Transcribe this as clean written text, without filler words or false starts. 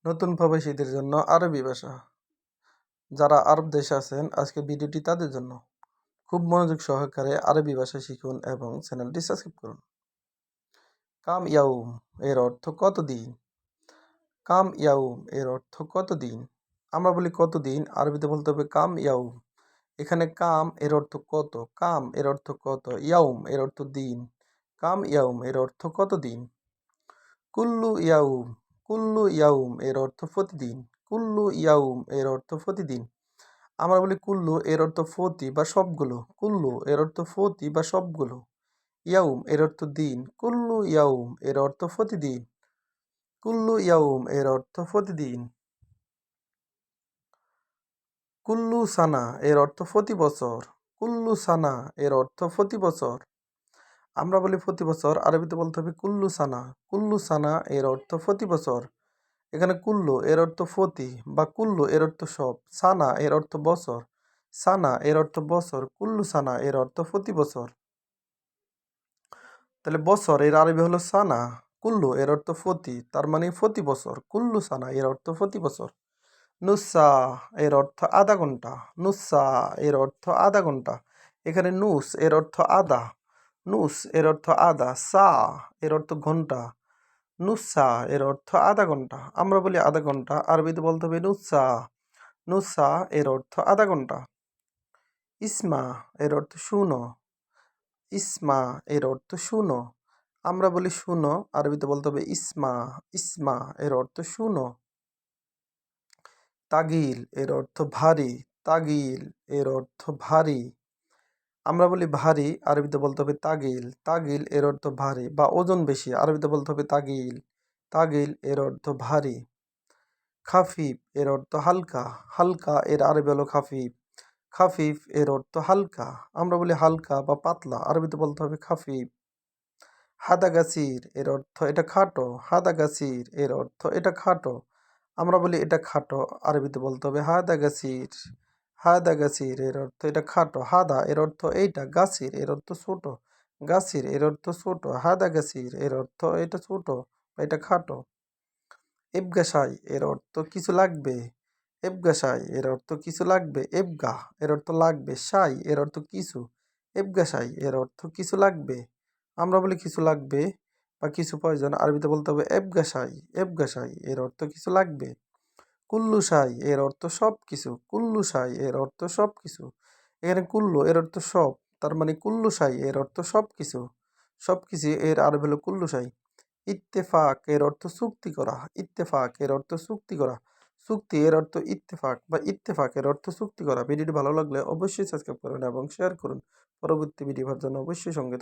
নতুন প্রবাসীদের জন্য আরবি ভাষা। যারা আরব দেশে আছেন, আজকের ভিডিওটি তাদের জন্য। খুব মনোযোগ সহকারে আরবি ভাষা শিখুন এবং চ্যানেলটি সাবস্ক্রাইব করুন। কাম ইয়াউম এর অর্থ কতদিন। কাম ইয়াউম এর অর্থ কতদিন। আমরা বলি কতদিন, আরবিতে বলতে হবে কাম ইয়াউম। এখানে কাম এর অর্থ কত, কাম এর অর্থ কত, ইয়াউম এর অর্থ দিন। কাম ইয়াউম এর অর্থ কতদিন। কুল্লু ইয়াউম, কুল্লু ইয়াউম এর অর্থ প্রতিদিন। কুল্লু ইয়াউম এর অর্থ প্রতিদিন। আমরা বলি কুল্লু এর অর্থ প্রতি বা সবগুলো। কুল্লু এর অর্থ প্রতি বা সবগুলো। ইয়াউম এর অর্থ দিন। কুল্লু ইয়াউম এর অর্থ প্রতিদিন। কুল্লু ইয়াউম এর অর্থ প্রতিদিন। কুল্লু সানা এর অর্থ প্রতি বছর। কুল্লু সানা এর অর্থ প্রতি বছর। আমরা বলি প্রতি বছর, আরবিতে বলতে হবে কুল্লু সানা। কুল্লু সানা এর অর্থ প্রতি বছর। এখানে কুল্লু এর অর্থ প্রতি বা কুল্লু এর অর্থ সব। সানা এর অর্থ বছর। সানা এর অর্থ বছর। কুল্লু সানা এর অর্থ প্রতি বছর। তাহলে বছর এর আরবি হলো সানা। কুল্লু এর অর্থ প্রতি, তার মানে প্রতি বছর। কুল্লু সানা এর অর্থ প্রতি বছর। নুসা এর অর্থ আধা ঘন্টা। নুসা এর অর্থ আধা ঘন্টা। এখানে নুস এর অর্থ আধা। নুস এর অর্থ আধা। সা এর অর্থ ঘন্টা। নুসা এর অর্থ আধা ঘন্টা। আমরা বলি আধা ঘন্টা, আরবিতে বলতে হবে নুসা। নুসা এর অর্থ আধা ঘন্টা। ইসমা এর অর্থ শুনো। ইসমা এর অর্থ শুনো। আমরা বলি শুনো, আরবিতে বলতে হবে ইসমা। ইসমা এর অর্থ শুনো। তাগিল এর অর্থ ভারী। তাগিল এর অর্থ ভারী। আমরা বলি ভারী, আরবিতে বলতে হবে তাগিল। তাগিল এর অর্থ ভারী বা ওজন বেশি, আরবিতে বলতে হবে তাগিল। তাগিল এর অর্থ ভারী। খাফিফ এর অর্থ হালকা। হালকা এর আরবি হলো খাফিফ। খাফিফ এর অর্থ হালকা। আমরা বলি হালকা বা পাতলা, আরবিতে বলতে হবে খাফিফ। হাদাগাসির এর অর্থ এটা খাটো। হাদাগাসির এর অর্থ এটা খাটো। আমরা বলি এটা খাটো, আরবিতে বলতে হবে হাদাগাসির। হাদাগাসির এর অর্থ এটা খাটো। হাদা এর অর্থ এইটা। গাছির এর অর্থ ছোট। গাছির এর অর্থ ছোট। হাদাগাসির এর অর্থ এটা ছোট বা এটা খাটো। এবগাসাই এর অর্থ কিছু লাগবে। এবগাসাই এর অর্থ কিছু লাগবে। এবগা এর অর্থ লাগবে। সাই এর অর্থ কিছু। এবগাসাই এর অর্থ কিছু লাগবে। আমরা বলি কিছু লাগবে বা কিছু প্রয়োজন, আরবিতে বলতে হবে এবগাসাই। এবগাসাই এর অর্থ কিছু লাগবে। কুল্লু সাই এর অর্থ সব কিছু। কুল্লু সাই এর অর্থ সব কিছু। এখানে কুল্লু এর অর্থ সব, তার মানে কুল্লু সাই এর অর্থ সব কিছু। সব কিছু এর আরবি হলো কুল্লু সাই। ইত্তেফাক এর অর্থ চুক্তি করা। ইত্তেফাক এর অর্থ চুক্তি করা। চুক্তি এর অর্থ ইত্তেফাক বা ইত্তেফাক এর অর্থ চুক্তি করা। ভিডিওটি ভালো লাগলে অবশ্যই সাবস্ক্রাইব করুন এবং শেয়ার করুন। পরবর্তী ভিডিও পাওয়ার জন্য অবশ্যই সঙ্গে থাকুন।